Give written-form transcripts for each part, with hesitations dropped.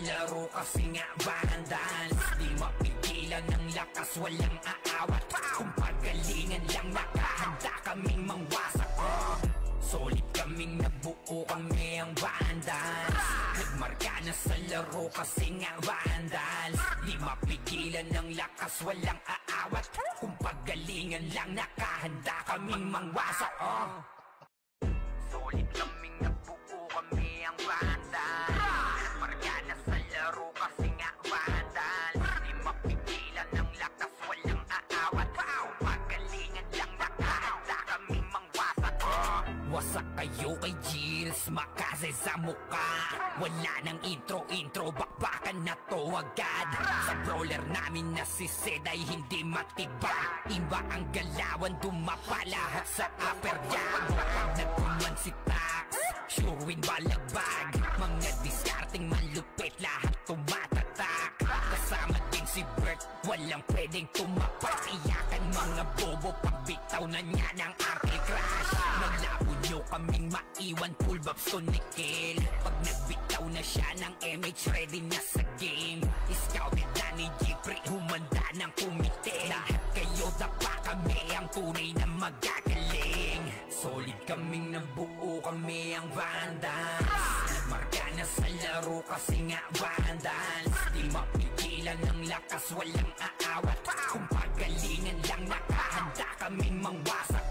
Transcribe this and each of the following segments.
laro kasi nga vandals. Di mapigilan ng lakas, walang aawat. Kung pagalingan lang, nakahanda kaming mangwasak. Solid kaming nabuo, kami ang vandals. Nagmarka na sa laro kasi nga vandals. Di mapigilan ng lakas, walang aawat. Kung pagalingan lang, nakahanda kaming mangwasak. Solid kaming nabuo, kami ang vandals. Nagmarka na sa laro kasi nga vandals. Di mapigilan ng lakas, walang aawat. Kung pagalingan lang, nakahanda kaming mangwasak. Wasak kayo kay Gilles, makase sa muka. Wala nang intro, bakbakan na to agad. Sa brawler namin na si Zed ay hindi matibay. Iba ang galawan, dumapa lahat sa upper jab. Pag nagkuman si Tax, sure win balagbag. Mga discarding malupit, lahat tumatatak. Kasama din si Bert, walang pwedeng tumapat. Iyakan mga bobo, pagbitaw na niya ng Arctic Crash. Naglabo nyo kaming maiwan, full bobs to Nickel. Pag nagbitaw na siya ng MH, ready na sa game. Scouted na ni Jeffrey, humanda ng kumite. Lahat kayo dapa, kami ang tunay na magagaling. Solid kaming nabuo, kami ang vandals. Nagmarka na sa laro kasi nga vandals. Di mapigilan ng lakas, walang aawat. Kung pagalingan lang, nakahanda kaming mangwasak.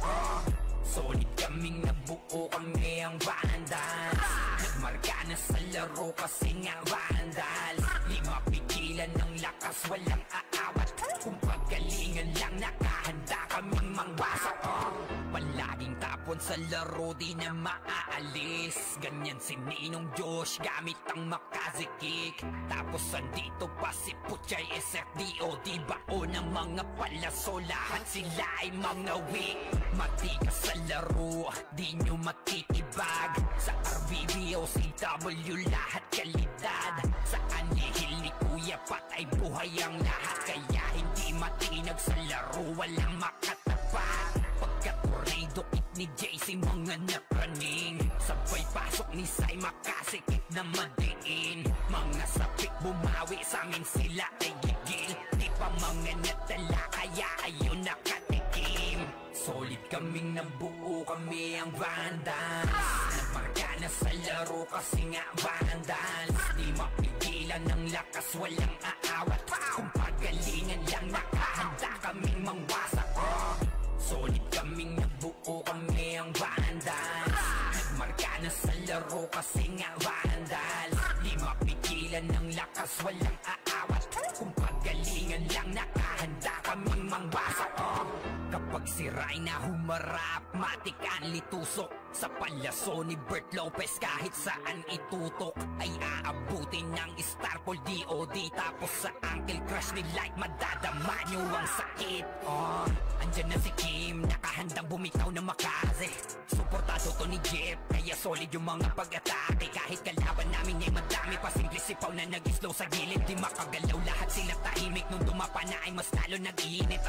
Solid kaming nabuo, kami ang vandals. Nagmarka na sa laro kasi nga vandals. Di mapigilan ng lakas, walang aawat. Kung pagalingan lang, nakahanda kaming mangwasak. Palaging tapon sa laro, di na maaalis. Ganyan si Ninong Josh, gamit ang Makaze kick. Tapos andito pa si Puchay SFDO. Di bao ng mga palaso, lahat sila ay mga weak. Matikas sa laro, di nyo matitibag. Sa RBBO, CW, lahat kalidad. Sa anihil ni Kuya Pat ay buhay ang lahat. Kaya hindi matinag sa laro, walang makatapat. Pagka-tornado kick ni JC, mga napraning. Sabay pasok ni Sai, makasikip na madiin. Mga sapik bumawi, sa amin sila ay gigil. Di pa mga natala, kaya ayun nakatikim. Solid kaming nabuo, kami ang vandals. Nagmarka na sa laro kasi nga vandals. Di mapigilan ng lakas, walang aawat. Kung pagalingan lang, nakahanda kaming mangwasak. Solid kaming nabuo, kami ang vandals. Nagmarka na sa laro kasi nga vandals. Di mapigilan ng lakas, walang aawat. Kung pagalingan lang, nakahanda kaming mangwasak. Kapag si Rai na humarap, matik ang litusok. Sa palaso ni Bert Lopez, kahit saan itutok ay aabutin ng Starpol DOD. Tapos sa Uncle Crush ni Light, madadama nyo ang sakit. Andyan na si Kim, nakahandang bumitaw na Makaze. Suportado to ni Jeff, kaya solid yung mga pag-atake. Kahit kalaban namin ay madami pa, simple sipaw na nag-slow sa gilid. Di makagalaw, lahat sila tahimik. Nung dumapa na ay mas lalo nag-iinit.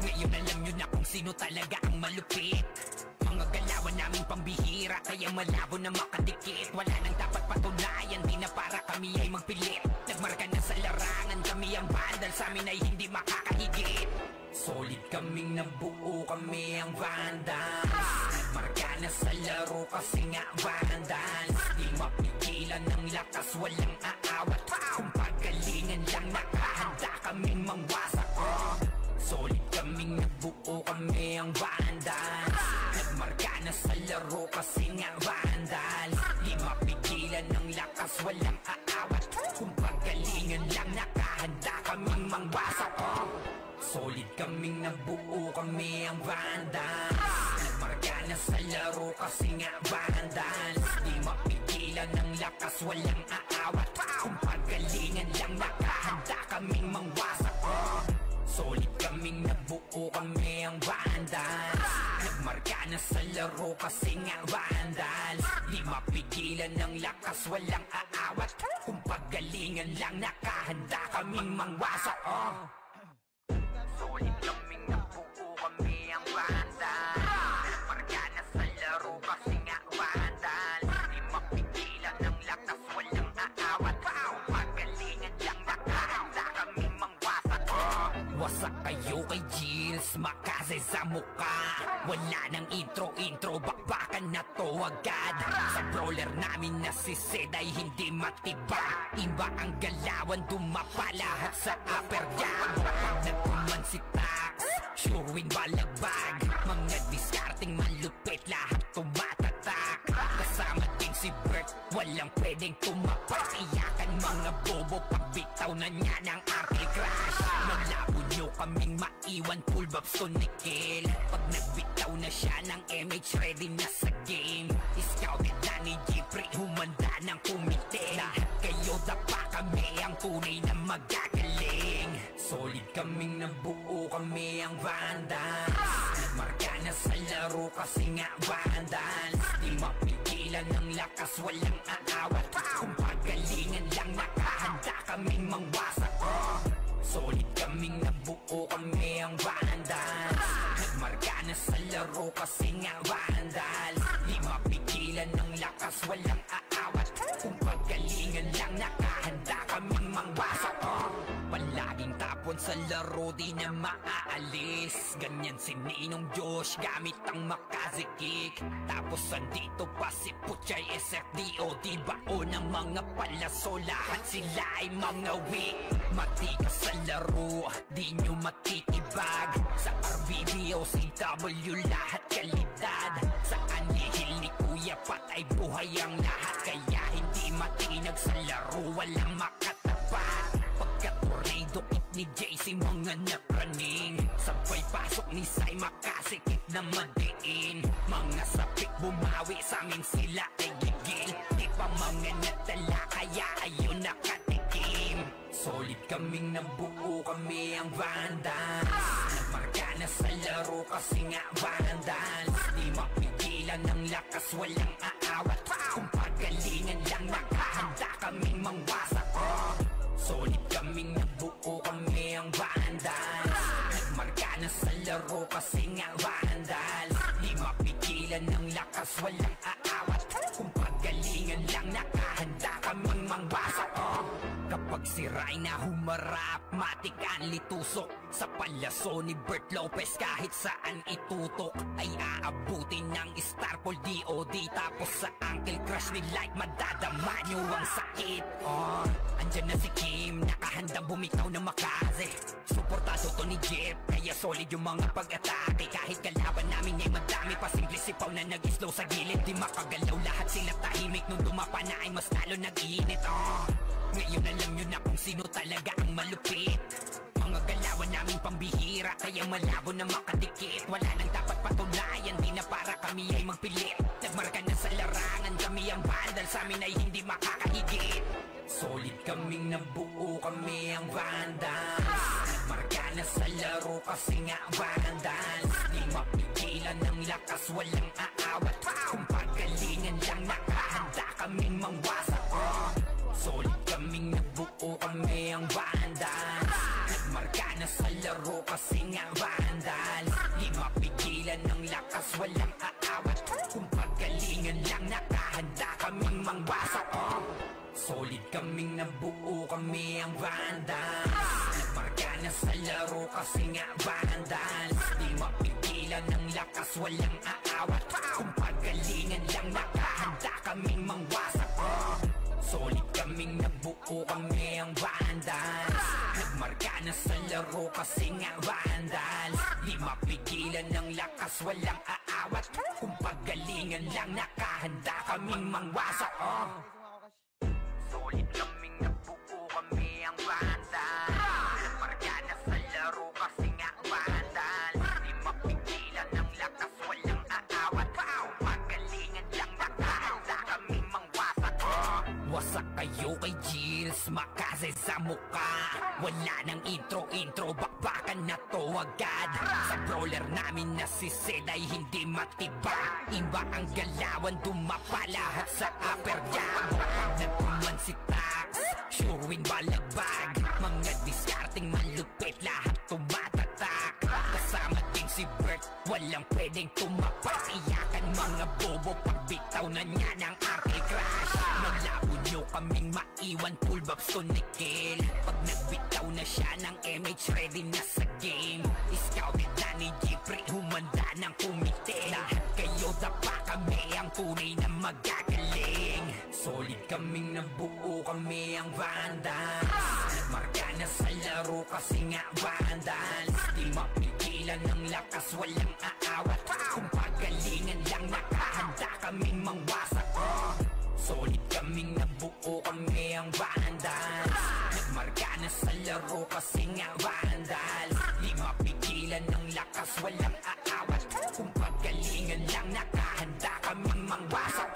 Ngayon alam nyo na kung sino talaga ang malupit. Mga galawan naming pambihira, kaya malabo na makadikit. Wala nang dapat patunayan, di na para kami ay magpilit. Nagmarka na sa larangan, kami ang vandal, sa amin ay hindi makakahigit. Solid kaming nabuo, kami ang vandals. Nagmarka na sa laro kasi nga vandals. Di mapigilan ng lakas, walang aawat. Kung pagalingan lang, nakahanda kaming mangwasak. Solid kaming nabuo, kami ang vandals. Nagmarka na sa laro kasi nga vandals. Di mapigilan ng lakas, walang aawat. Kung pagalingan lang, nakahanda kaming mangwasak. Solid kaming nabuo, kami ang vandals. Nagmarka na sa laro kasi nga vandals. Di mapigilan ng lakas, walang aawat. Kung pagalingan lang, nakahanda kaming mangwasak. Solid kaming nabuo, kami ang vandals. Nagmarka na sa laro kasi nga vandals. Di mapigilan ng lakas, walang aawat. Kung pagalingan lang, nakahanda kaming mangwasak. Solid kaming nabuo, kami ang vandals. Nagmarka na sa laro kasi nga vandals. Di mapigilan ng lakas, walang aawat. kay Gilles, makase sa muka. Wala nang intro, bakbakan na to agad. Sa brawler namin na si Zed ay hindi matibag. Iba ang galawan, dumapa lahat sa upper jab. Pag nagkuman si Tax, sure win balagbag. Mga diskarting malupit, lahat tumatatak. Kasama din si Bert, walang pwedeng tumapak. Iyakan mga bobo, pagbitaw na niya ng Arcade Crash. Malabo nyo kaming maiwan, full babs to Nikil. Pag nagbitaw na siya ng MH, ready na sa game. Scouted na ni Jeffrey, humanda ng kumite. Lahat kayo dapa kami, ang tunay na magagaling. Solid kaming nabuo, kami ang Vandals. Nagmarka na sa laro kasi nga Vandals. Di mapigilan ng lakas, walang aawat. Kung pagalingan lang, nakahanda kaming mangwasak. Solid kaming nabuo, kami ang Vandals. Nagmarka na sa laro kasi nga Vandals. Di mapigilan ng lakas, walang aawat. Kung pagalingan lang, nakahanda kaming mangwasak. Palaging tapon sa laro, di na maaalis. Ganyan si Ninong Josh, gamit ang Makaze kick. Tapos andito pa si Puchay SFDO, di bao ng mga palaso. Lahat sila ay mga weak. Matikas sa laro, di nyo matitibag. Sa RBBO, CW, lahat kalidad. Sa anihil ni Kuya patay buhay ang lahat. Kaya hindi matinag sa laro, walang makatapat. Pagka-tornado hit ni JC, mga napraning. Sabay pasok ni Sai, makasikip na madiin. Mga sapik bumawi, sa amin sila ay gigil. Di pa mga natala, kaya ayun nakatikim. Solid kaming nabuo, kami ang Vandals. Nagmarka na sa laro kasi nga Vandals. Di mapigilan ng lakas, walang aawat. Kung pagalingan lang, nakahanda kaming mangwasak. Solid kaming nabuo, kami ang Vandals. Nagmarka na sa laro kasi nga Vandals. Di mapigilan ng lakas, walang aawat. Kung pagalingan lang, nakahanda kaming mangwasak. Kapag si Rayna humarap, matik ang litusok. Sa palaso ni Bert Lopez, kahit saan itutok ay aabutin ng Starpol DOD. Tapos sa Uncle Crush ni Light, madadama nyo ang sakit. Andyan na si Kim, nakahandang bumitaw ng Makaze. Suportado to ni Jeff, kaya solid yung mga pag-atake. Kahit kalaban namin ay madami pa, simple sipaw na nag-slow sa gilid. Di makagalaw, lahat sila tahimik. Nung dumapa na ay mas lalo nag-iinit. Ngayon alam nyo na kung sino talaga ang malupit. Mga galawan namin pambihira, kaya malabo na makadikit. Wala nang dapat patunayan, di na para kami ay magpilit. Nagmarka na sa larangan, kami ang Vandal, sa amin ay hindi makakahigit. Solid kaming nabuo, kami ang Vandals. Nagmarka na sa laro kasi nga Vandals. Di mapigilan ng lakas, walang aawat. Kung pagalingan lang, nakahanda kaming mangwasak. Solid kaming nabuo, kami ang Vandals. Nagmarka na sa laro kasi nga Vandals. Di mapigilan ng lakas, walang aawat. Kung pagalingan lang, nakahanda kaming mangwasak. Solid kaming nabuo, kami ang Vandals. Nagmarka na sa laro kasi nga Vandals. Di mapigilan ng lakas, walang aawat. Kung pagalingan lang, nakahanda kaming mangwasak. Solid kaming nabuo, kami ang Vandals. Nagmarka na sa laro kasi nga Vandals. Di mapigilan ng lakas, walang aawat. Kung pagalingan lang, nakahanda kaming mangwasak. Solid kaming nabuo, kami ang Vandals. Nagmarka na sa laro kasi nga Vandals. Di mapigilan ng lakas, walang aawat. Kung pagalingan lang, nakahanda kaming mangwasak. Wasak kayo kay Gilles, Makaze sa muka. Wala nang intro, bakbakan na to agad. Sa brawler namin na si Zed ay hindi matibag. Iba ang galawan, dumapa lahat sa upper jab. Nagkuman si Tax, sure win balagbag. Mga diskarting malupit, lahat tumatatak. Kasama din si Bert, walang pwedeng tumapak. Iyakan mga bobo, pagbitaw na niya ng Arcade Crash. Malabo nyo kaming maiwan, full vibes to Nikil. Pag nagbitaw na siya ng MH, ready na sa game. Scouted na ni Jeffrey, humanda ng kumite. Lahat kayo dapa, kami ang tunay na magagaling. Solid kaming nabuo, kami ang Vandals. Nagmarka na sa laro kasi nga Vandals. Di mapigilan ng lakas, walang aawat. Kung pagalingan lang, nakahanda kaming mangwasak. Solid kaming nabuo, kami ang Vandals. Nagmarka na sa laro kasi nga Vandals. Di mapigilan ng lakas, walang aawat. Kung pagalingan lang, nakahanda kaming mangwasak.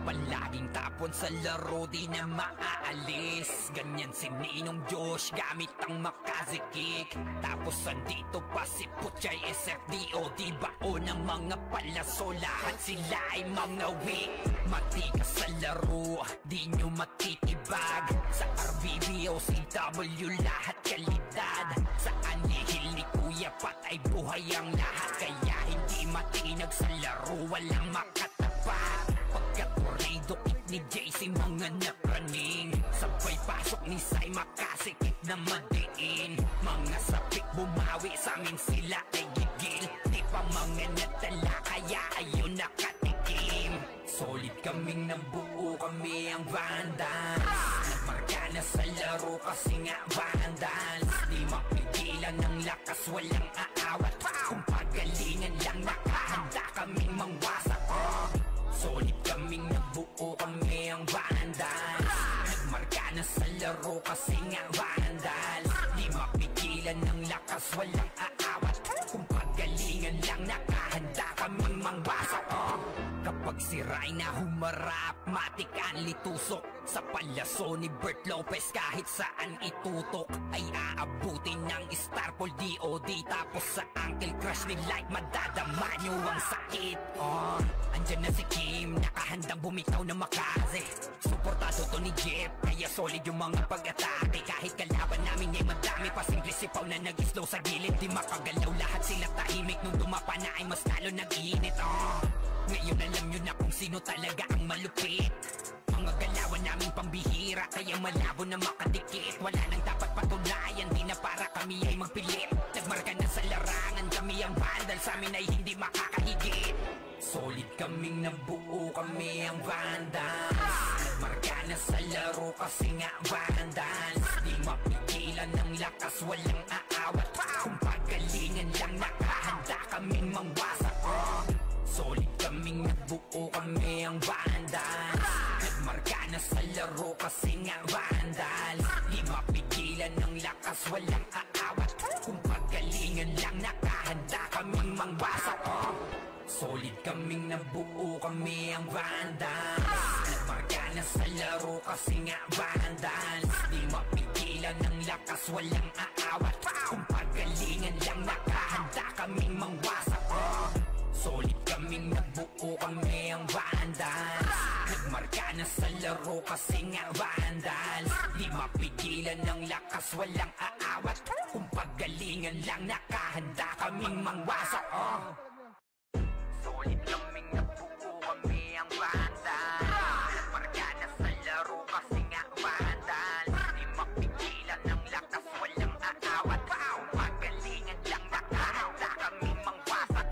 Palaging tapon sa laro, di na maaalis. Ganyan si Ninong Josh, gamit ang makazikik. Tapos andito pa si Puchay SFDO, di bao ng mga palaso. Lahat sila ay mga weak. Matikas sa laro, di nyo matitibag. Sa RBBO, CW, lahat kalidad. Sa anihil ni Kuya Pat ay buhay ang lahat. Kaya hindi matinag sa laro, walang makatapat. Pagka-tornado kick ni JC, mga napraning. Sabay pasok ni Sai, makasikip na madiin. Mga sapik bumawi, sa amin sila ay gigil. Di pa mga natala, kaya ayun nakatikim. Solid kaming nabuo, kami ang Vandals. Nagmarka na sa laro kasi nga Vandals. Di mapigilan ng lakas, walang aawat. Kung pagalingan lang, nakahanda kaming mangwasak. Solid kaming nabuo, kami ang Vandals. Nagmarka na sa laro kasi nga Vandals. Di mapigilan ng lakas, walang aawat. Kung pagalingan lang, nakahanda kaming mangwasak. Kapag si Rayna humarap, matik ang litusok. Sa palaso ni Bert Lopez, kahit saan itutok ay aabutin ng Starpol DOD. Tapos sa Uncle Crush ni Light, madadama nyo ang sakit. Andyan na si Kim, nakahandang bumitaw na makaze. Suportado to ni Jeff, kaya solid yung mga pag-atake. Kahit kalaban namin ay madami pa, simple sipaw na nag-slow sa gilid. Di makagalaw, lahat sila tahimik. Nung dumapa na ay mas lalo nag-iinit. Ngayon alam nyo na kung sino talaga ang malupit. Mga galawan namin pambihira, kaya malabo na makadikit. Wala nang dapat patunayan, di na para kami ay magpilit. Nagmarka na sa larangan, kami ang Vandals, sa amin ay hindi makakahigit. Solid kaming nabuo, kami ang Vandals. Nagmarka na sa laro kasi nga Vandals. Di mapigilan ng lakas, walang aawat. Kung pagalingan lang, nakahanda kaming mangwasak. Solid kaming nabuo, kami ang Vandals. Nagmarka na sa laro kasi nga Vandals. Di mapigilan ng lakas, walang aawat. Kung pagalingan lang, nakahanda kaming mangwasak. Solid kaming nabuo, kami ang Vandals. Nagmarka na sa laro kasi nga Vandals. Di mapigilan ng lakas, walang aawat. Kung pagalingan lang, nakahanda kaming mangwasak. Solid kaming nabuo, kami ang Vandals. Nagmarka na sa laro kasi nga Vandals. Di mapigilan ng lakas, walang aawat. Kung pagalingan lang, nakahanda kaming mangwasak. Solid kaming nabuo, kami ang Vandals. Nagmarka na sa laro kasi nga Vandals. Di mapigilan ng lakas, walang aawat. Kung pagalingan lang, nakahanda kaming mangwasak.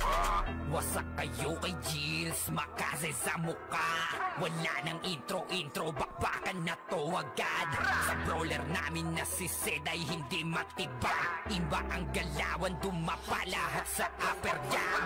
Wasak kayo kay Gilles, makaze sa muka. Wala nang intro, bakbakan na to agad. Sa brawler namin na si Zed ay hindi matibag. Iba ang galawan, dumapa lahat sa upper jam.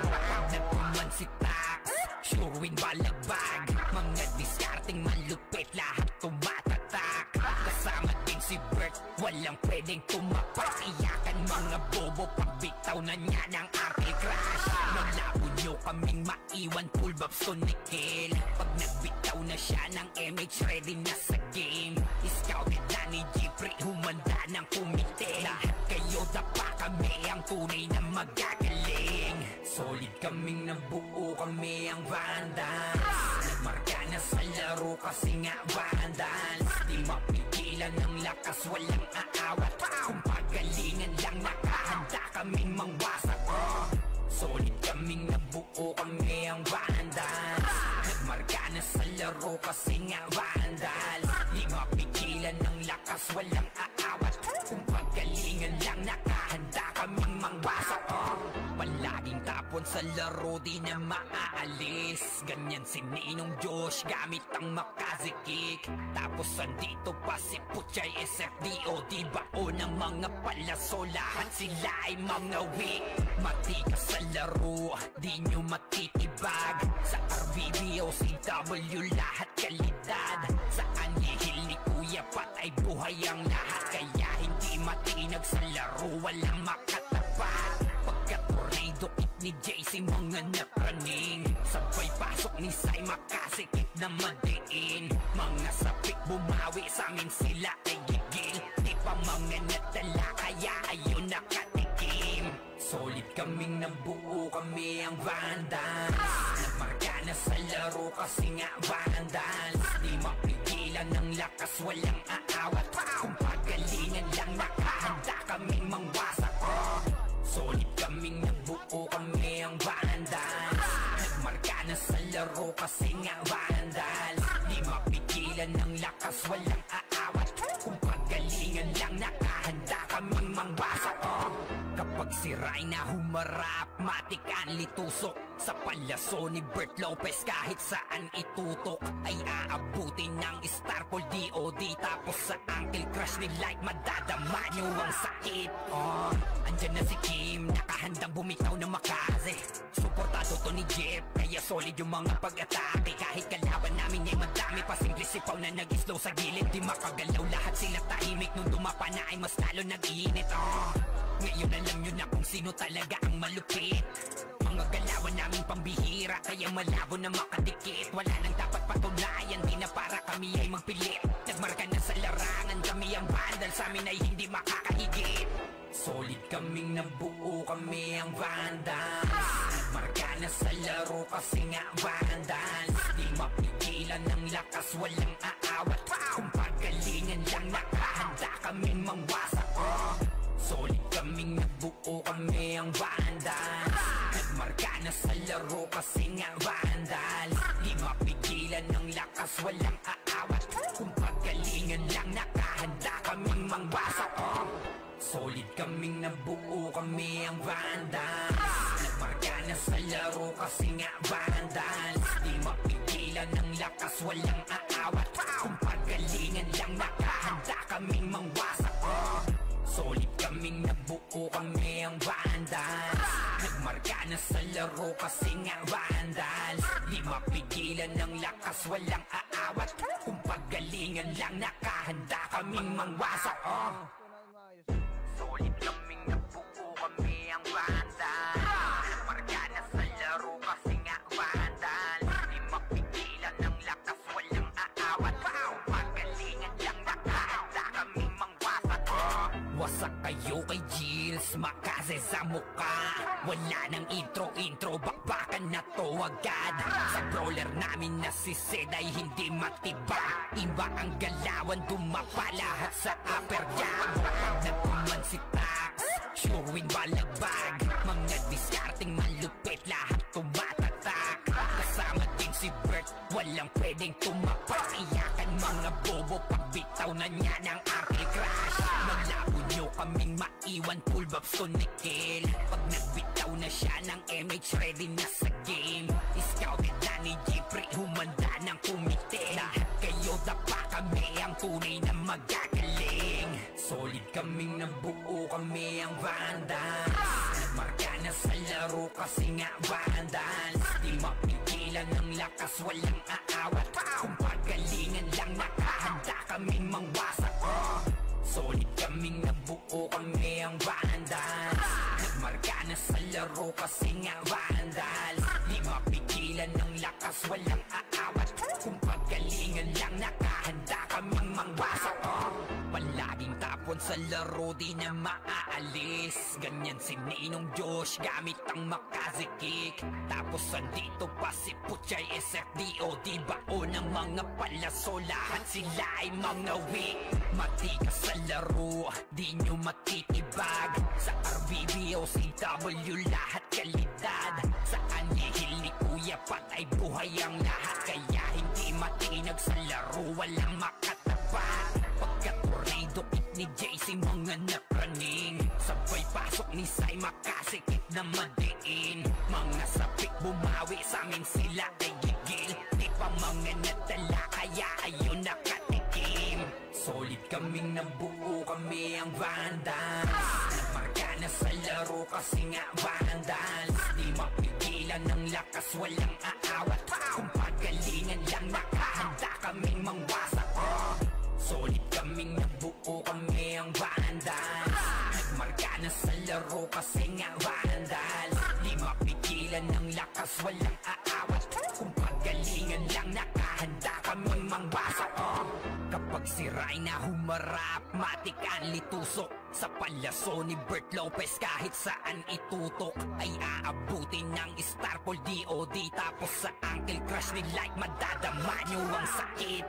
Nagpuman si Tax, sure win balagbag. Mga diskarting malupit, lahat tumatatak. Kasama din si Bert, walang pwedeng tumapak. Iyakan mga bobo, pagbitaw na niya ng Uncle Crush. Malabo nyo kaming maiwan, full vibes to Nikil. Pag nagbitaw na siya ng MH, ready na sa game. Scouted na ni Jeffrey, humanda ng kumite. Lahat kayo dapa, kami ang tunay na magagaling. Solid kaming nabuo, kami ang Vandals. Nagmarka na sa laro kasi nga Vandals. Di mapigilan ng lakas, walang aawat. Kung pagalingan lang, nakahanda kaming mangwasak. Solid kaming nabuo, kami ang Vandals. Nagmarka na sa laro kasi nga vandal. Di mapigilan ng lakas, walang aawat. Kung pagalingan lang, nakahanda kaming mangwasak. Palaging tapon sa laro, di na maaalis. Ganyan si Ninong Josh gamit ang makazikik. Tapos andito pa si Puchay SFDO. Di bao ng mga palaso, lahat sila ay mga weak. Matikas sa laro, di nyo matitibag. Sa RBBO, CW, lahat kalidad. Sa anihil ni Kuya Pat ay buhay ang lahat. Kaya hindi matinag sa laro, walang makatapat. Pagka-tornado kick ni JC, mga napraning. Sabay pasok ni Sai, makasikip na madiin. Mga sapik bumawi, sa amin sila ay gigil. Di pa mga natala, kaya ayun nakatikim. Solid kaming nabuo, kami ang vandals. Nagmarka na sa laro kasi nga vandals. Di mapigilan ng lakas, walang aawat. Kung pagalingan lang, nakahanda kaming mangwasak. Solid kaming nabuo, kami ang vandals. Nagmarka na sa laro kasi nga vandals. Di mapigilan ng lakas, walang aawat. Kung pagalingan lang, nakahanda kaming mangwasak. Kapag si Rai na humarap, matik ang litusok. Sa palaso ni Bert Lopez, kahit saan itutok ay aabutin ng Starpol DOD. Tapos sa Uncle Crush ni Light, madadama nyo ang sakit. Andyan na si Kim, nakahandang bumitaw na makaze. Suportado to ni Jeff, kaya solid yung mga pag-atake. Kahit kalaban namin ay madami pa, simple sipaw na nag-slow sa gilid. Di makagalaw, lahat sila tahimik. Nung dumapa na ay mas lalo nag-iinit. Ngayon alam nyo na kung sino talaga ang malupit. Mga galawan namin pambihira, kaya malabo na makadikit. Wala nang dapat patunayan, di na para kami ay magpilit. Nagmarka na sa larangan, kami ang vandal, sa amin ay hindi makakahigit. Solid kaming nabuo, kami ang vandals. Nagmarka na sa laro kasi nga vandals. Di mapigilan ng lakas, walang aawat. Kung pagalingan lang, nakahanda kaming mangwasak. Solid kaming nabuo, kami ang vandals. Nagmarka na sa laro kasi nga vandals. Di mapigilan ng lakas, walang aawat. Kung pagalingan lang, nakahanda kaming mangwasak. Solid kaming nabuo, kami ang vandals. Nagmarka na sa laro kasi nga vandals. Di mapigilan ng lakas, walang aawat. Kung pagalingan lang, nakahanda kaming mangwasak. Solid kaming nabuo, kami ang vandals. Nagmarka na sa laro kasi nga vandals. Di mapigilan ng lakas, walang aawat. Kung pagalingan lang, nakahanda kaming mangwasak. Solid kaming nabuo, kami ang vandals. Nagmarka na sa laro kasi nga vandals. Di mapigilan ng lakas, walang aawat. Kung pagalingan lang, nakahanda kaming mangwasak. Wasak kayo kay Gilles, makaze sa mukha. Wala nang intro, bakbakan na to agad. Sa brawler namin na si Zed ay hindi matiba. Iba ang galawan, dumapa lahat sa upper jab. Nagkuman si Tax, sure win balagbag. Mga diskarting malupit, lahat tumatatak. Kasama din si Bert, walang pwedeng tumapak. Iyakan mga bobo, pagbitaw na niya ng Uncle Crush. Malabo nyo kaming maiwan, full bobs to Nickel. Pag nagbitaw na siya ng MH, ready na sa game. Scouted na ni Jeffrey, humanda ng kumite. Lahat kayo dapa, kami ang tunay na magagaling. Solid kaming nabuo, kami ang vandals. Nagmarka na sa laro kasi nga vandals. Di mapigilan ng lakas, walang aawat. Kung pagalingan lang, nakahanda kaming mangwasak. Solid kaming nabuo, kami ang vandals. Nagmarka na sa laro kasi nga vandals. Di mapigilan ng lakas, walang aawat. Kung pagalingan lang, nakahanda kaming mangwasak. Palaging tapon sa laro, di na maaalis. Ganyan si Ninong Josh gamit ang makazikik. Tapos andito pa si Puchay SFDO. Di bao ng mga palaso, lahat sila ay mga weak. Matikas sa laro, di nyo matitibag. Sa RBBO, CW, lahat kalidad. Sa anihil ni Kuya kuya, patay buhay ang lahat. Kaya hindi matinag sa laro, walang makatapat. Pagka-tornado-kit ni JC, mga napraning. Sabay pasok ni Sai, makasikip na madiin. Mga sapik bumawi, sa amin sila ay gigil. Di pa mga natala, kaya ayun nakatikim. Solid kaming nabuo, kami ang Vandals. Nagmarka na sa laro kasi nga Vandals. Di mapigilan ng lakas, walang aawat. Kung pagalingan lang, nakahanda kaming mangwasak. Solid kaming nabuo, kami ang Vandals. Nagmarka na sa laro kasi nga Vandals. Di mapigilan ng lakas, walang aawat. Kung pagalingan lang, nakahanda kaming mangwasak. Kapag si Rayna humarap, matik ang litusok. Sa palaso ni Bert Lopez, kahit saan itutok ay aabutin ng Starpol DOD. Tapos sa Uncle Crush ni Light, madadama nyo ang sakit.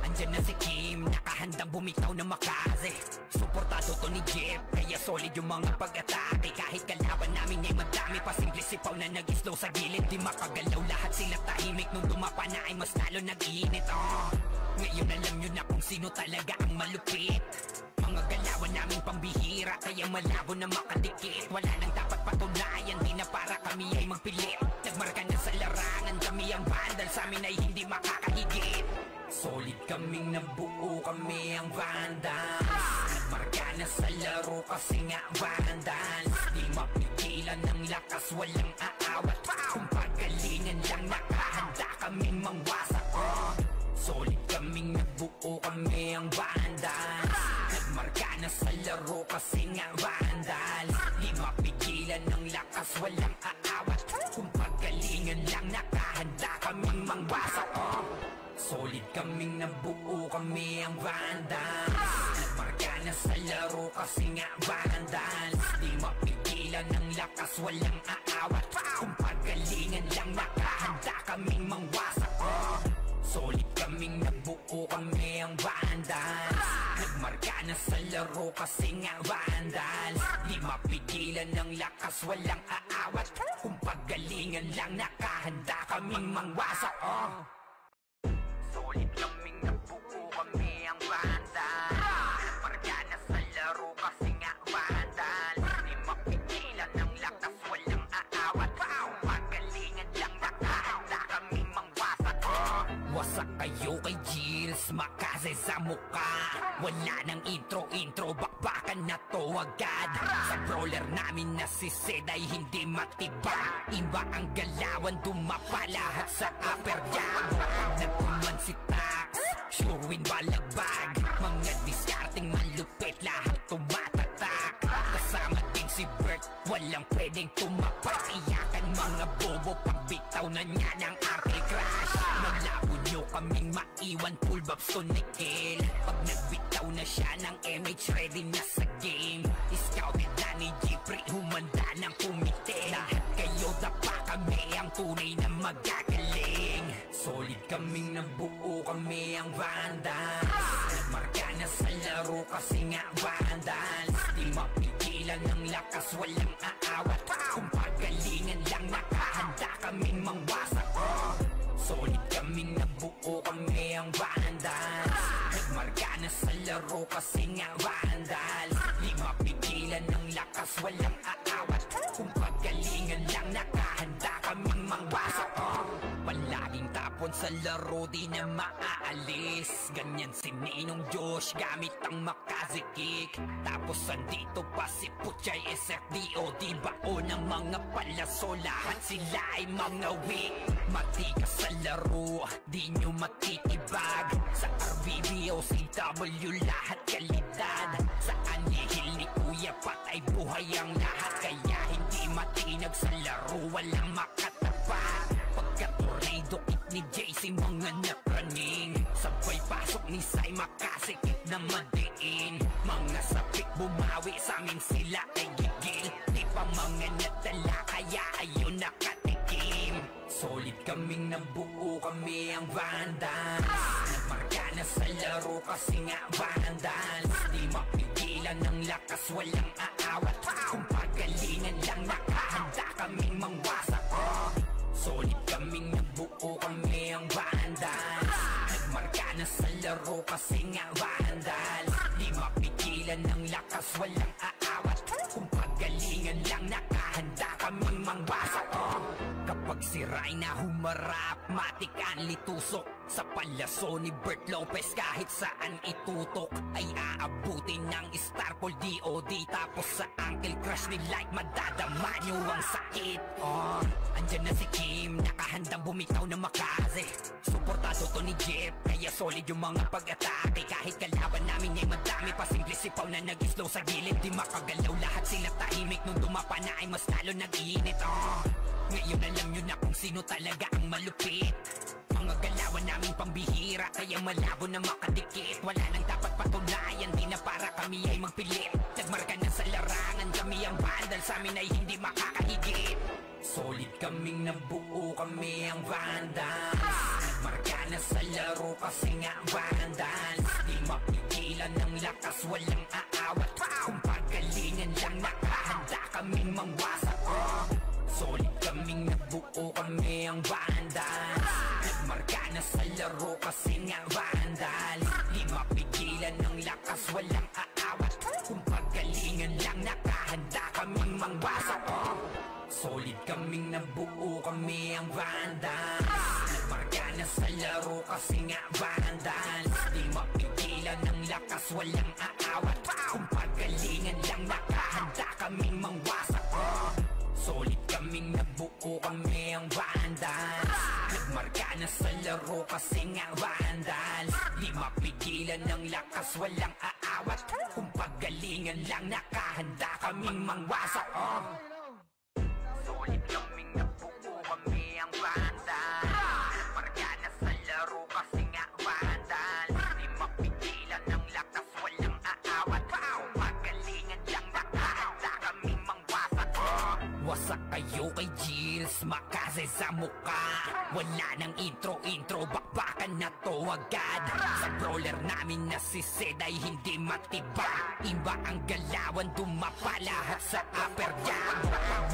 Andyan na si Kim, nakahandang bumitaw na makaze. Suportado to ni Jeff, kaya solid yung mga pag-atake. Kahit kalaban namin ay madami, pasimple sipaw na nag-slow sa gilid. Di makagalaw, lahat sila tahimik. Nung dumapa na ay mas lalo nag-iinit. Ngayon alam nyo na kung sino talaga ang malupit. Mga galawan namin pambihira, kaya malabo na makadikit. Wala nang dapat patunayan, di na para kami ay magpilit. Nagmarka na sa larangan, kami ang Vandal, sa amin ay hindi makakahigit. Solid kaming nabuo, kami ang Vandals. Nagmarka na sa laro kasi nga Vandals. Di mapigilan ng lakas, walang aawat. Kung pagalingan lang, nakahanda kaming mangwasak. Solid kaming nabuo, kami ang Vandals. Nagmarka na sa laro kasi nga Vandals. Di mapigilan ng lakas, walang aawat. Kung pagalingan lang, nakahanda kaming mangwasak. Solid kaming nabuo, kami ang Vandals. Nagmarka na sa laro kasi nga Vandals. Di mapigilan ng lakas, walang aawat. Kung pagalingan lang, nakahanda kaming mangwasak. Solid kaming nabuo, kami ang Vandals. Nagmarka na sa laro kasi nga Vandals. Di mapigilan ng lakas, walang aawat. Kung pagalingan lang, nakahanda kaming mangwasak. Solid kaming nabuo, kami ang Vandals. Nagmarka na sa laro kasi nga Vandals. Di mapigilan ng lakas, walang aawat. Kung pagalingan lang, nakahanda kaming mangwasak. Wasak kayo kay Gilles, makaze sa muka. Wala nang intro, bakbakan na to agad. Sa brawler namin na si Zed ay hindi matibag. Iba ang galawan, dumapa lahat sa upper jab. Nagpuman si Tax, sure win balagbag. Mga discarding malupit, lahat tumatatak. Kasama din si Bert, walang pwedeng tumapak. Iyakan mga bobo, pagbitaw na niya ng Uncle Crush. Malabo nyo kaming maiwan, full babs to Nickel. Pag nagbitaw na siya ng MH, ready na sa game. Scouted na ni Jeffrey, humanda ng kumite. Lahat kayo dapa, kami ang tunay na magagaling. Solid kaming nabuo, kami ang Vandals. Nagmarka na sa laro kasi nga Vandals. Di mapigilan ng lakas, walang aawat. Kung pagalingan lang, nakahanda kaming mangwasak. Solid kaming nabuo, kami ang Vandals. Nagmarka na sa laro kasi nga Vandals. Di mapigilan ng lakas, walang aawat. Kung pagalingan lang, nakahanda kaming mangwasak. Palaging tapon sa laro, di na maaalis. Ganyan si Ninong Josh, gamit ang makaze kick. Tapos andito pa si Puchay SFDOD. Bao ng mga palaso, lahat sila ay mga weak. Matikas sa laro, di nyo matitibag. Sa RBB o CW, lahat kalidad. Sa anihil ni Kuya, patay buhay ang lahat. Kaya hindi matinag sa laro, walang makatapat. Pagka-tornado kit ni JC, mga napraning. Sabay pasok ni Sai, makasikip na madiin. Mga sapik bumawi, sa amin sila ay gigil. Di pa mga natala, kaya ayun nakatikim. Solid kaming nabuo, kami ang Vandals. Nagmarka na sa laro kasi nga Vandals. Di mapigilan ng lakas, walang aawat. Kung pagalingan lang, nakahanda kaming mangwasak. Solid kasi nga vandals. Di mapigilan ng lakas, walang aawat. Kung pagalingan lang, nakahanda kaming mangwasak. Kapag sira'y na humarap, matik ang litusok. Sa palaso ni Bert Lopez kahit saan itutok ay aabutin ng Starpol DOD. Tapos sa Uncle Crush ni Light madadama nyo ang sakit. Andyan na si Kim, nakahandang bumitaw na makaze. Suportado to ni Jeff, kaya solid yung mga pag-atake. Kahit kalaban namin ay madami pa, simple sipaw na nag-slow sa gilid. Di makagalaw lahat sila tahimik, nung dumapa na ay mas lalo nag-iinit. Ngayon alam nyo na kung sino talaga ang malupit. Mga galawan namin pambihira, kaya malabo na makadikit. Wala nang dapat patunayan, di na para kami ay magpilit. Nagmarka na sa larangan, kami ang vandal, sa amin ay hindi makakahigit. Solid kaming nabuo, kami ang vandals. Nagmarka na sa laro kasi nga vandals. Di mapigilan ng lakas, walang aawat. Kung pagalingan lang, nakahanda kaming mangwasak. Solid kaming nabuo, kami ang vandals. Nagmarka na sa laro kasi nga vandals. Di mapigilan ng lakas, walang aawat. Kung pagalingan lang, nakahanda kaming mangwasak. Solid kaming nabuo, kami ang vandals. Nagmarka na sa laro kasi nga vandals. Di mapigilan ng lakas, walang aawat. Kung pagalingan lang, nakahanda kaming mangwasak. Solid kaming nabuo, kami ang vandals. Nagmarka na sa laro kasi nga vandals. Di mapigilan ng lakas, walang aawat. Kung pagalingan lang, nakahanda kaming mangwasak. Solid kaming nabuo, kami ang vandals. Nagmarka na sa laro kasi nga vandals. Di mapigilan ng lakas, walang aawat. Kung pagalingan lang, nakahanda kaming mangwasak. Wasak kayo kay Gilles, makase sa muka. Wala nang intro, bakbakan na to agad. Sa brawler namin na si Zed ay hindi matiba. Iba ang galawan, dumapa lahat sa upper jab.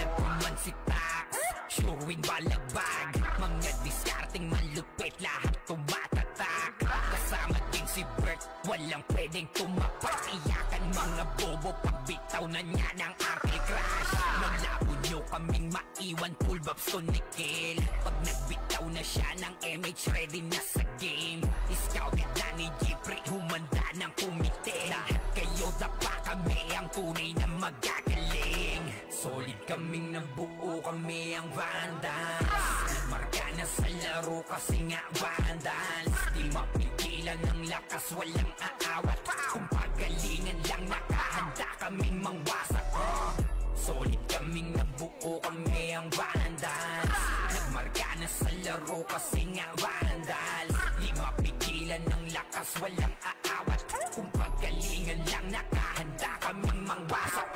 Nagpuman si Tax, sure win balagbag. Mga diskarting malupit, lahat tumatatak. Kasama din si Bert, walang pwedeng tumapak. Iyakan mga bobo, pagbitaw na niya ng Uncle Crush. Malabo nyo kaming maiwan, full babs to Nickel. Pag nagbitaw na siya ng MH, ready na sa game. Scouted na ni Jeffrey, humanda ng kumite. Lahat kayo dapa, kami ang tunay na magagaling. Solid kaming nabuo, kami ang vandals. Nagmarka na sa laro kasi nga vandals. Di mapigilan ng lakas, walang aawat. Kung pagalingan lang, nakahanda kaming mangwasak. Solid kaming nabuo, kami ang vandals. Nagmarka na sa laro kasi nga vandals. Di mapigilan ng lakas, walang aawat. Kung pagalingan lang, nakahanda kaming mangwasak.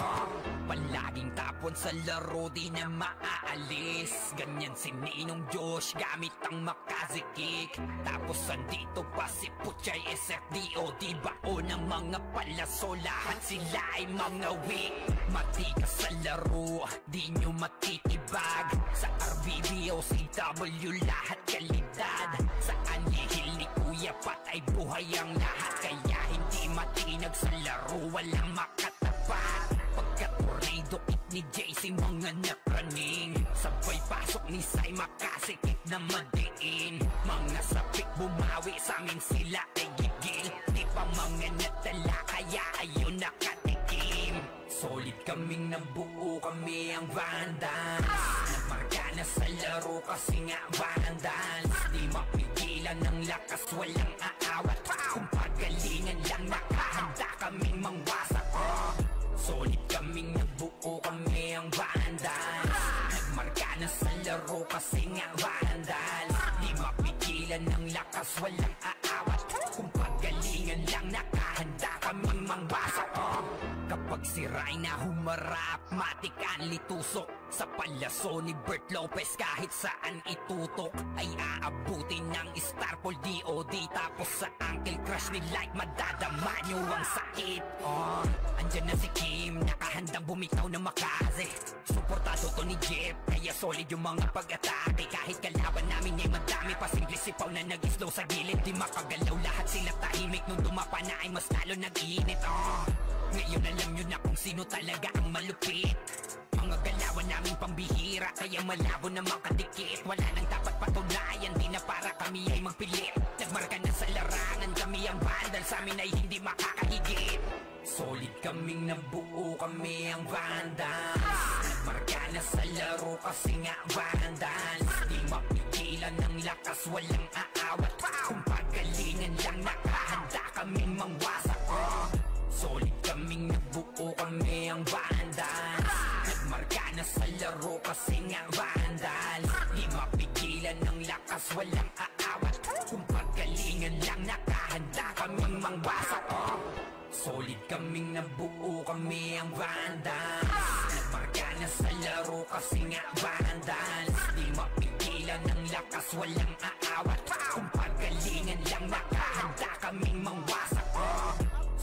Palaging tapon sa laro, di na maaalis. Ganyan si Ninong Josh, gamit ang Makaze kick. Tapos andito pa si Puchay SFDOD, bao ng mga palaso. Lahat sila ay mga weak. Matikas sa laro, di nyo matitibag. Sa RBB o CW, lahat kalidad. Sa anihil ni Kuya Pat ay buhay ang lahat. Kaya hindi matinag sa laro, walang makatapat. Pagka-tornado kick ni JC, mga napraning. Sabay pasok ni Sai, makasikip na madiin. Mga sapik bumawi, sa amin sila ay gigil. Di pa mga natala, kaya ayun nakatikim. Solid kaming nabuo, kami ang vandals. Nagmarka na sa laro kasi nga vandals. Di mapigilan ng lakas, walang aawat. Kung pagalingan lang, nakahanda kaming mangwasak. Solid kaming nabuo, kami ang vandals. Nagmarka na sa laro kasi nga vandals. Di mapigilan ng lakas, walang aawat. Kung pagalingan lang, nakahanda kaming mangwasak. Kapag sira'y na humarap, matik ang litusok. Sa palyaso ni Bert Lopez kahit saan itutok ay aabutin ng Starpol DOD. Tapos sa Uncle Crush ni Light madadama nyo ang sakit. Andyan na si Kim, nakahandang bumitaw na makaze. Suportado to ni Jeff, kaya solid yung mga pag-atake. Kahit kalaban namin ay madami pa, simple sipaw na nag-slow sa gilid. Di makagalaw, lahat sila tahimik. Nung dumapa na ay mas lalo nag-iinit. Ngayon alam nyo na kung sino talaga ang malupit. Mga galawan namin pambihira, kaya malabo na makadikit. Wala nang dapat patunayan, di na para kami ay magpilit. Nagmarka na sa larangan, kami ang vandal, sa amin ay hindi makakahigit. Solid kaming nabuo, kami ang vandals. Nagmarka na sa laro kasi nga vandals. Di mapigilan ng lakas, walang aawat. Kung pagalingan lang, nakahanda kaming mangwasak. Solid kaming nabuo, kami ang vandals. Nagmarka na sa laro kasi nga vandals. Di mapigilan ng lakas, walang aawat. Kung pagalingan lang, nakahanda kaming mangwasak. Solid kaming nabuo, kami ang vandals. Nagmarka na sa laro kasi nga vandals. Di mapigilan ng lakas, walang aawat. Kung pagalingan lang, nakahanda kaming mangwasak.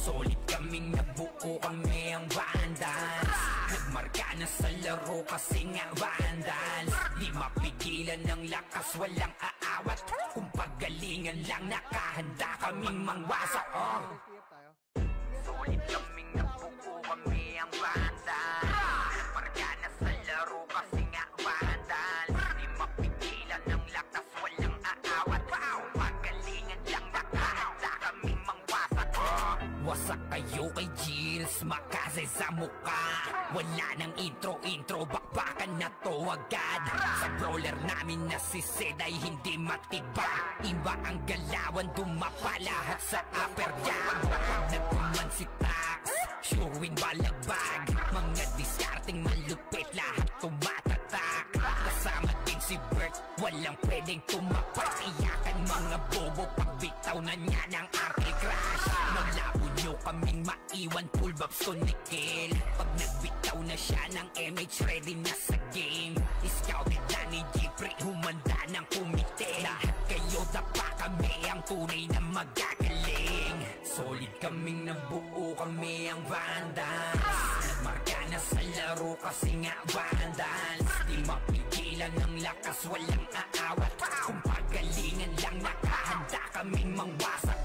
Solid kaming nabuo, kami ang vandals. Nagmarka na sa laro kasi nga vandals. Di mapigilan ng lakas, walang aawat. Kung pagalingan lang, nakahanda kaming mangwasak. Solid kaming nabuo, kami ang vandals. Nagmarka na sa laro kasi nga vandals. Di mapigilan ng lakas, walang aawat. Kung pagalingan lang, nakahanda kaming mangwasak. Wasak kayo kay Gilles, makase sa muka. Wala nang intro, bakbakan na to agad. Sa brawler namin na si Zed ay hindi matiba. Iba ang galawan, dumapa lahat sa upper jab. Nagkuman si Tax, sure win balagbag. Mga diskarting malupit, lahat tumatatak. Kasama din si Bert, walang pwedeng tumapak. Iyakan mga bobo, pagbitaw na niya ng Uncle Crush. Malabo nyo kaming maiwan, full babs ko ni Kill. Pag nagbitaw na siya ng MH, ready na sa game. Scouted na ni Jeffrey, humanda ng kumite. Lahat kayo dapa, kami ang tunay na magagaling. Solid kaming nabuo, kami ang vandals. Nagmarka na sa laro kasi nga vandals. Di mapigilan ng lakas, walang aawat. Kung pagalingan lang, nakahanda kaming mangwasak.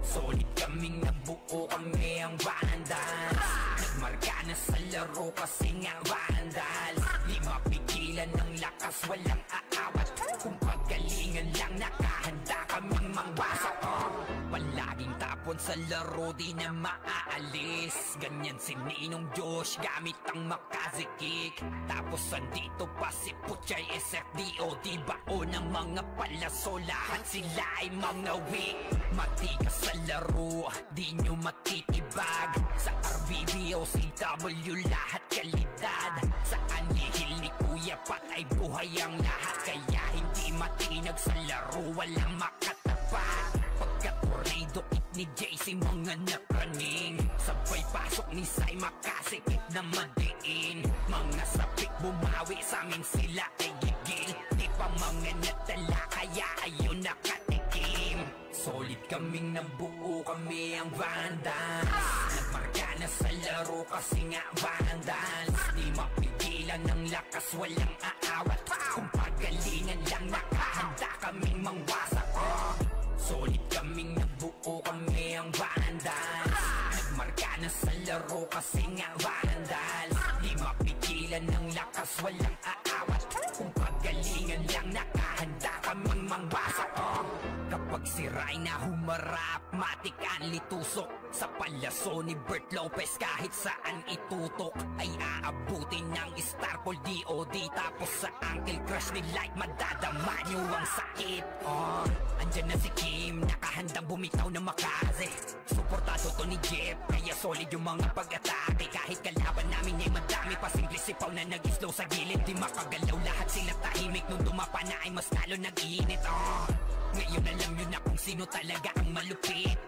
Solid kaming nabuo, kami ang vandals. Nagmarka na sa laro kasi nga vandals. Di mapigilan ng lakas, walang aawat. Kung pagalingan lang, nakahanda kaming mangwasak. Palaging tapon sa laro, di na maaalis. Ganyan si Ninong Josh, gamit ang makaze kick. Tapos andito pa si Puchay SFDOD, bao ng mga palaso, lahat sila ay mga weak. Matikas sa laro, di nyo matitibag. Sa RBB o CW, lahat kalidad. Sa anihil ni Kuya Pat ay buhay ang lahat. Kaya hindi matinag sa laro, walang makatapat. Pagka-tornado kick ni JC, mga napraning. Sabay pasok ni Sai, makasikip na madiin. Mga sapik bumawi, sa amin sila ay gigil. Di pa mga natala, kaya ayun nakatikim. Solid kaming nabuo, kami ang vandals. Nagmarka na sa laro kasi nga vandals. Di mapigilan ng lakas, walang aawat. Kung pagalingan lang, nakahanda kaming mangwasak. Solid kaming nabuo, kami ang vandals. Nagmarka na sa laro kasi nga vandals. Di mapigilan ng lakas, walang aawat. Kung pagalingan lang, nakahanda kaming mangwasak. Kapag sira'y na humarap, matik ang litusok. Sa palyaso ni Bert Lopez kahit saan itutok ay aabutin ng Starpol DOD. Tapos sa Uncle Crush ni Light madadama nyo ang sakit. Andyan na si Kim, nakahandang bumitaw na makaze. Suportado to ni Jeff, kaya solid yung mga pag-atake. Kahit kalaban namin ay madami pa, simple sipaw na nag-slow sa gilid. Di makagalaw, lahat sila tahimik. Nung dumapa na ay mas lalo nag-iinit. Ngayon alam nyo na kung sino talaga ang malupit.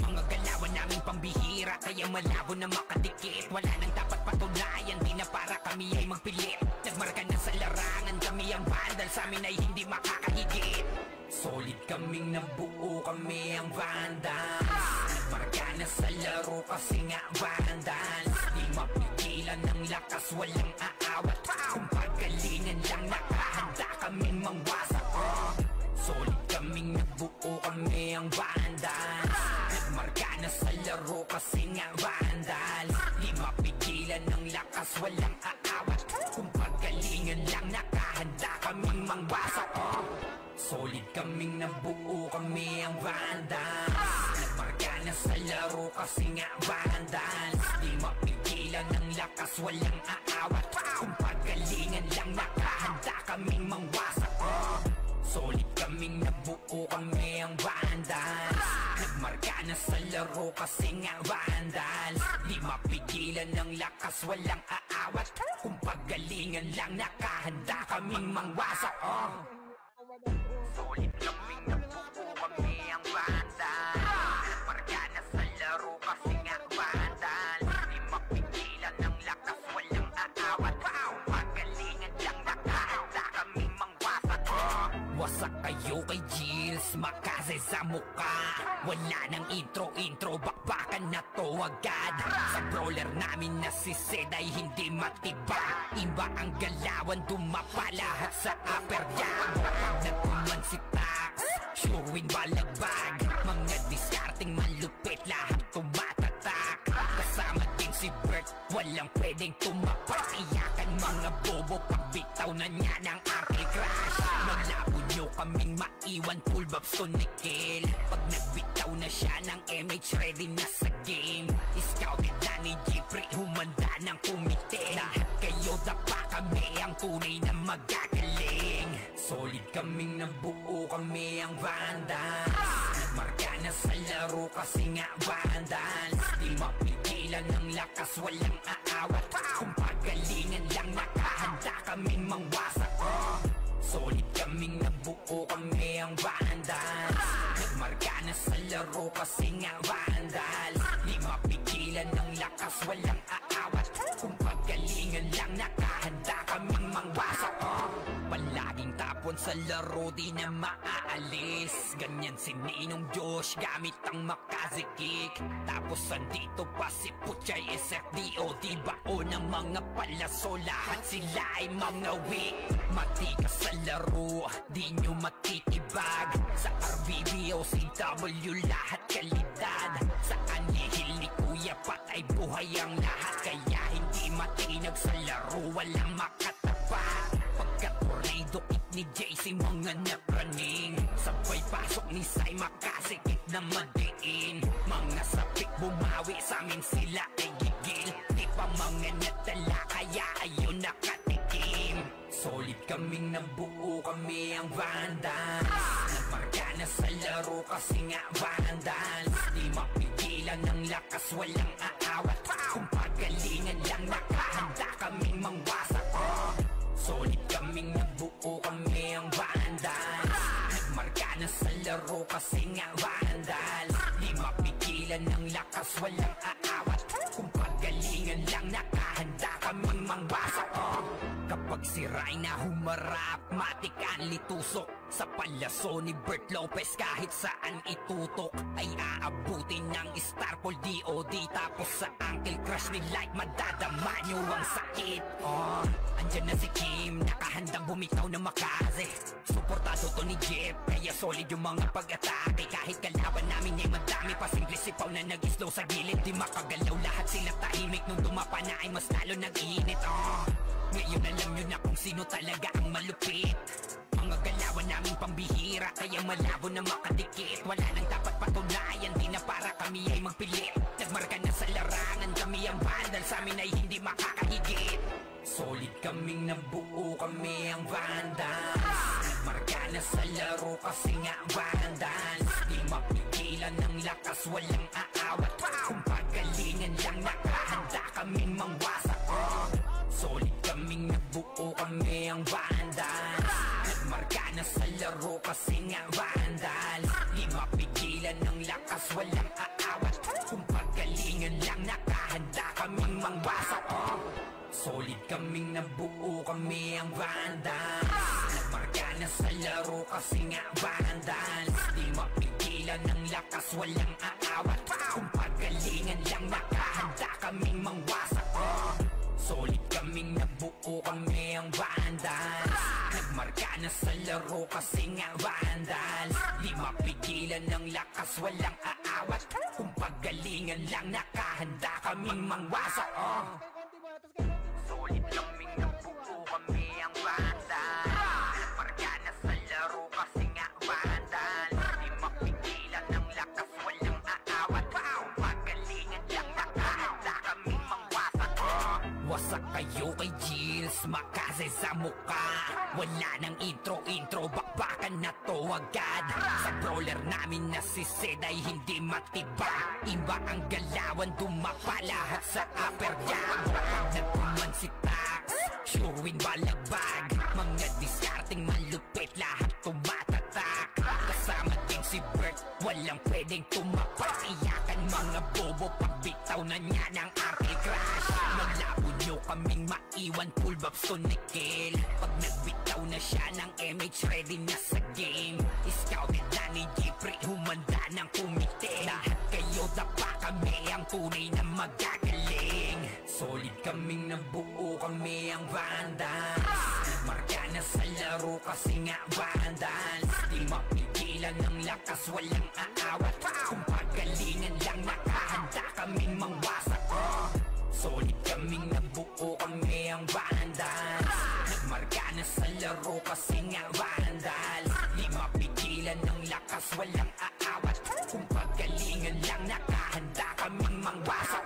Mga galawan naming pambihira, kaya malabo na makadikit. Wala nang dapat patunayan, di na para kami ay magpilit. Nagmarka na sa larangan, kami ang vandal, sa amin ay hindi makakahigit. Solid kaming nabuo, kami ang vandals. Nagmarka na sa laro kasi nga vandals. Di mapigilan ng lakas, walang aawat. Kung pagalingan lang, nakahanda kaming mangwasak. Solid kaming nabuo, kami ang vandals. Nagmarka na sa laro kasi nga vandals. Di mapigilan ng lakas, walang aawat. Kung pagalingan lang, nakahanda kaming mangwasak. Solid kaming nabuo, kami ang vandals. Nagmarka na sa laro kasi nga vandals. Di mapigilan ng lakas, walang aawat. Kung pagalingan lang, nakahanda kaming mangwasak. Solid kaming nabuo, kami ang vandals. Nagmarka na sa laro kasi nga vandals. Di mapigilan ng lakas, walang aawat. Kung pagalingan lang, nakahanda kaming mangwasak. Solid kaming nabuo, kami ang vandals. Nagmarka na sa laro kasi nga vandals. Di mapigilan ng lakas, walang aawat. Kung pagalingan lang, nakahanda kaming mangwasak. Wasak kayo kay Gilles, makase sa mukha. Wala nang intro, bakbakan na to agad. Sa brawler namin na si Zed ay hindi matiba. Iba ang galawan, dumapa lahat sa upper jam. Nagkuman si Tax, sure win balagbag. Mga discarding malupit, lahat tumatatak. Kasama din si Bert, walang pwedeng tumapak. Iyakan mga bobo, pagbitaw na niya ng Uncle Crash. Malabo nyo kaming maiwan, full babs to Nickel. Pag nagbitaw na siya ng MH, ready na sa game. Scouted na ni Jeffrey, humanda ng kumite. Lahat kayo dapa, kami ang tunay na magagaling. Solid kaming nabuo, kami ang vandals. Nagmarka na sa laro kasi nga vandals. Di mapigilan ng lakas, walang aawat. Kung pagalingan lang, nakahanda kaming mangwasak. Solid kaming nabuo, kami ang vandals. Nagmarka na sa laro kasi nga vandals. Di mapigilan ng lakas, walang aawat. Kung pagalingan lang, nakahanda kaming mangwasak. Palaging tapon sa laro, di na maaalis. Ganyan si Ninong Josh, gamit ang makazikik. Tapos andito pa si Puchay SFDO. Di bao ng mga palaso, lahat sila ay mga weak. Matikas sa laro, di nyo matitibag. Sa RBB o CW, lahat kalidad. Sa anihil ni Kuya Pat ay buhay ang lahat. Kaya hindi matinag sa laro, walang makatapat. Pagka-tornado hit ni JC, mga napraning. Sabay pasok ni Sai, makasikip na madiin. Mga sapik bumawi, sa amin sila ay gigil. Di pa mga natala, kaya ayun nakatikim. Solid kaming nabuo, kami ang vandals. Nagmarka na sa laro kasi nga vandals. Di mapigilan ng lakas, walang aawat. Kung pagalingan lang, nakahanda kaming mangwasak. Solid kaming nabuo, kami ang vandals. Nagmarka na sa laro kasi nga vandals. Di mapigilan ng lakas, walang aawat. Kung pagalingan lang, nakahanda kaming mangwasak. Kapag si Rhina humarap, matik ang litusok. Sa palaso ni Bert Lopez, kahit saan itutok ay aabutin ng Starpol DOD. Tapos sa Uncle Crush ni Light, madadama nyo ang sakit. Andyan na si Kim, nakahandang bumitaw na makaze. Suportado to ni Jeff, kaya solid yung mga pag-atake. Kahit kalaban namin ay madami pa, simple sipaw na nag-slow sa gilid. Di makagalaw, lahat sila tahimik. Nung dumapa na ay mas lalo nag-iinit. Ngayon alam nyo na kung sino talaga ang malupit. Mga galawan naming pambihira, kaya malabo na makadikit. Wala nang dapat patunayan, di na para kami ay magpilit. Nagmarka na sa larangan, kami ang vandal, sa amin ay hindi makakahigit. Solid kaming nabuo, kami ang vandals. Nagmarka na sa laro kasi nga vandals. Di mapigilan ng lakas, walang aawat. Kung pagalingan lang, nakahanda kaming mangwasak. Solid kaming nabuo, kami ang vandals. Nagmarka na sa laro kasi nga vandal. Di mapigilan ng lakas, walang aawat. Kung pagalingan lang, nakahanda kaming mangwasak. Solid kaming nabuo, kami ang vandal. Nagmarka na sa laro kasi nga vandal. Di mapigilan ng lakas, walang aawat. Kung pagalingan lang, nakahanda kaming mangwasak. Solid kaming nabuo, kami ang vandals. Nagmarka na sa laro kasi nga vandals. Di mapigilan ng lakas, walang aawat. Kung pagalingan lang, nakahanda kaming mangwasak. Solid kaming nabuo, kami ang vandals. Nagmarka na sa laro kasi nga vandals. Di mapigilan ng lakas, walang aawat. Kung pagalingan lang, nakahanda kaming mangwasak. Wasak kayo kay Gilles, makase sa muka. Wala nang intro, bakbakan na to agad. Sa brawler namin na si Zed ay hindi matibag. Iba ang galawan, dumapa lahat sa upper jab. Nagpuman si Tax, sure win balagbag. Mga discarding malupit, lahat tumatatak. Kasama din si Bert, walang pwedeng tumapak. Iyakan mga bobo, pagbitaw na niya ng anti-crash. Malabo nyo kaming maiwan, full babs to Nickel. Pag nagbitaw na siya ng MH, ready na sa game. Scouted na ni Jeffrey, humanda ng kumite. Lahat kayo dapa, kami ang tunay na magagaling. Solid kaming nabuo, kami ang vandals. Nagmarka na sa laro kasi nga vandals. Di mapigilan ng lakas, walang aawat. Kung pagalingan lang, nakahanda kaming mangwasak. Solid kaming nabuo, kami ang vandals. Nagmarka na sa laro kasi nga vandals. Di mapigilan ng lakas, walang aawat. Kung pagalingan lang, nakahanda kaming mangwasak.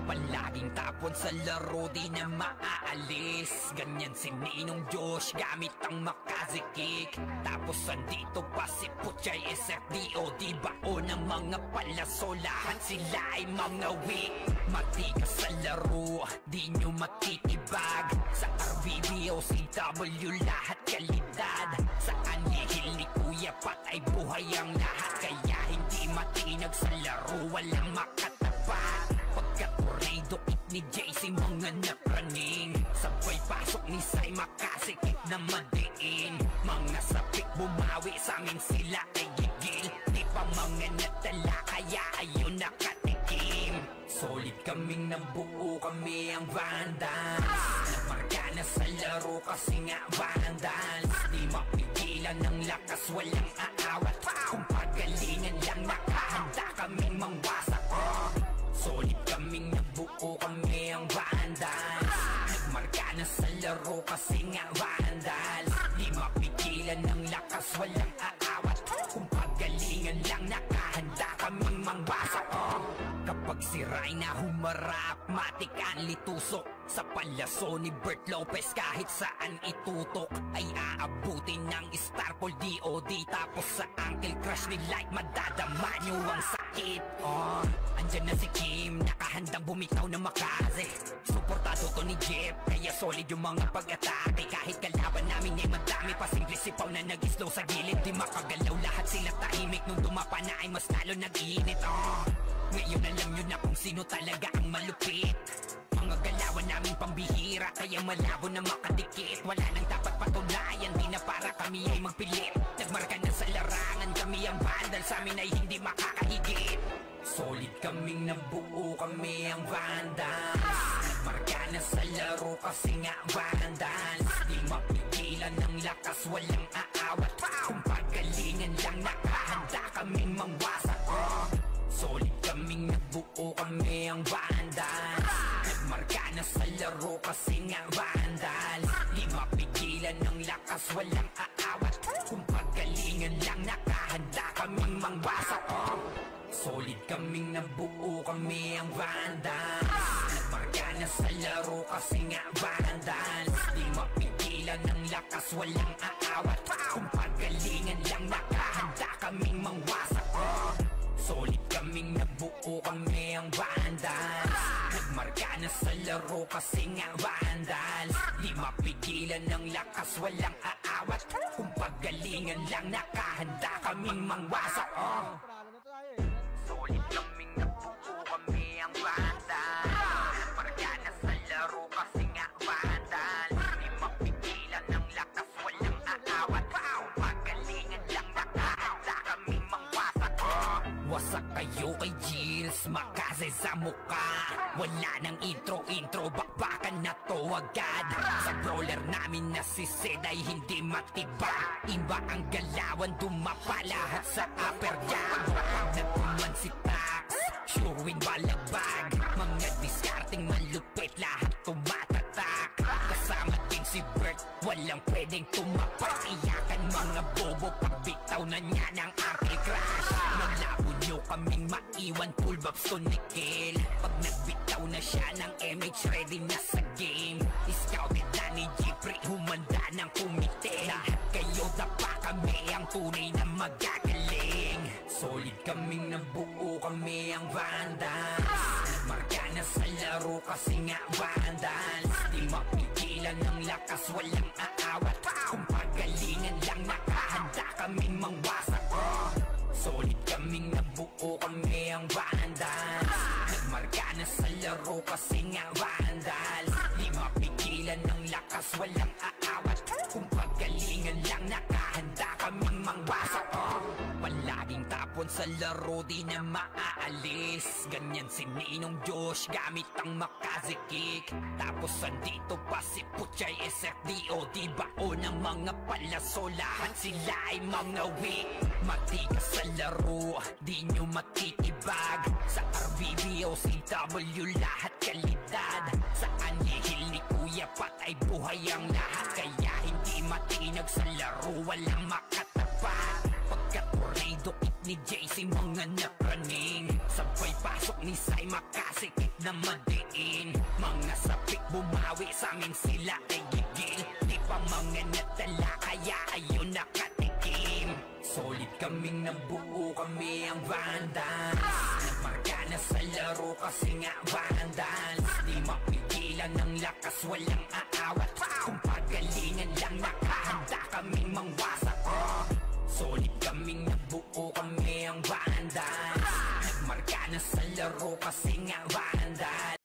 Palaging tapon sa laro, di na maaalis. Ganyan si Ninong Josh, gamit ang Makaze kick. Tapos andito pa si Puchay SFDO, di bao ng mga palaso. Lahat sila ay mga weak. Matikas sa laro, di nyo matitibag. Sa RBB o CW, lahat kalidad. Sa anihil ni Kuya Pat ay buhay ang lahat. Kaya hindi matinag sa laro, walang makatapat. Pagka-tornado kick ni JC, mga napraning. Sabay pasok ni Sai, makasikip na madiin. Mga sapik bumawi, sa amin sila ay gigil. Di pa mga natala, kaya ayun nakatikim. Solid kaming nabuo, kami ang vandals. Nagmarka na sa laro kasi nga vandals. Di mapigilan ng lakas, walang aawat. Kung pagalingan lang, nakahanda kaming mangwasak. Solid kaming nabuo, kami ang vandals. Nagmarka na sa laro kasi nga vandals. Di mapigilan ng lakas, walang aawat. Kung pagalingan lang, nakahanda kaming mangwasak. Kapag si Rayna humarap, matik ang litusok. Sa palaso ni Bert Lopez, kahit saan itutok ay aabutin ng Starpol DOD. Tapos sa Uncle Crush ni Light, madadama nyo ang sakit. Andyan na si Kim, nakahandang bumitaw na Makaze. Suportado to ni Jeff, kaya solid yung mga pag-atake. Kahit kalaban namin ay madami, pasing sipaw na nag-slow sa gilid. Di makagalaw, lahat sila tahimik. Nung dumapa na ay mas lalo nag-iinit. Ngayon alam nyo na kung sino talaga ang malupit. Mga galawan namin pambihira, kaya malabo na makadikit. Wala nang dapat patunayan, di na para kami ay magpilit. Nagmarka na sa larangan, kami ang vandal, sa amin ay hindi makakahigit. Solid kaming nabuo, kami ang vandals. Nagmarka na sa laro kasi nga vandals. Di mapigilan ng lakas, walang aawat. Kung pagalingan lang, nakahanda kaming mangwasak. Solid kaming nabuo, kami ang vandals. Nagmarka na sa laro kasi nga vandals. Di mapigilan ng lakas, walang aawat. Kung pagalingan lang, nakahanda kaming mangwasak. Solid kaming nabuo, kami ang vandals. Nagmarka na sa laro kasi nga vandals. Di mapigilan ng lakas, walang aawat. Kung pagalingan lang, nakahanda kaming mangwasak. Solid kaming nabuo, kami ang vandals. Nagmarka na sa laro kasi nga vandals. Di mapigilan ng lakas, walang aawat. Kung pagalingan lang, nakahanda kaming mangwasak. Solid kaming nabuo, kami ang vandals. Nagmarka na sa laro kasi nga vandals. Di mapigilan ng lakas, walang aawat. Kung pagalingan lang, nakahanda kaming mangwasak. Wasak kayo kay Gills, makasay sa muka. Wala nang intro, bakbakan na to agad. Sa brawler namin na si Zed ay hindi matibag. Iba ang galawan, dumapa lahat sa upper jab. Pag nagkuman si Tax, sure win balagbag. Mga discarding malupit, lahat tumatatak. Kasama din si Bert, walang pwedeng tumapak. Iyakan mga bobo, pagbitaw na niya ng anti-crash. Malabo nyo kaming maiwan, full babs to Nickel. Pag nagbitaw na siya ng MH, ready na sa game. Scouted na ni Jeffrey, humanda ng kumite. Lahat kayo dapa, kami ang tunay na magagaling. Solid kaming nabuo, kami ang vandals. Nagmarka na sa laro kasi nga vandals. Di mapigilan ng lakas, walang aawat. Kung pagalingan lang, nakahanda kaming mangwasak. Solid kaming nabuo, kami ang vandals. Nagmarka na sa laro kasi nga vandals. Di mapigilan ng lakas, walang aawat. Kung pagalingan lang, nakahanda kaming mangwasak. Palaging tapon sa laro, di na maaalis. Ganyan si Ninong Josh, gamit ang makazikik. Tapos andito pa si Puchay SFDO, di bao ng mga palaso. Lahat sila ay mga weak. Matigas sa laro, di nyo matitibag. Sa RBB o CW, lahat kalidad. Sa anihil ni Kuya Pat ay buhay ang lahat. Kaya hindi matinag sa laro, walang makatapat. Pagka-tornado kick ni JC, mga napraning. Sabay pasok ni Sai, makasikip na madiin. Mga sapik bumawi, sa amin sila ay gigil. Di pa mga natala, kaya ayun nakatikim. Solid kaming nabuo, kami ang vandals. Nagmarka na sa laro kasi nga vandals. Di mapigilan ng lakas, walang aawat. Kung pagalingan lang, nakahanda kaming mangwasak.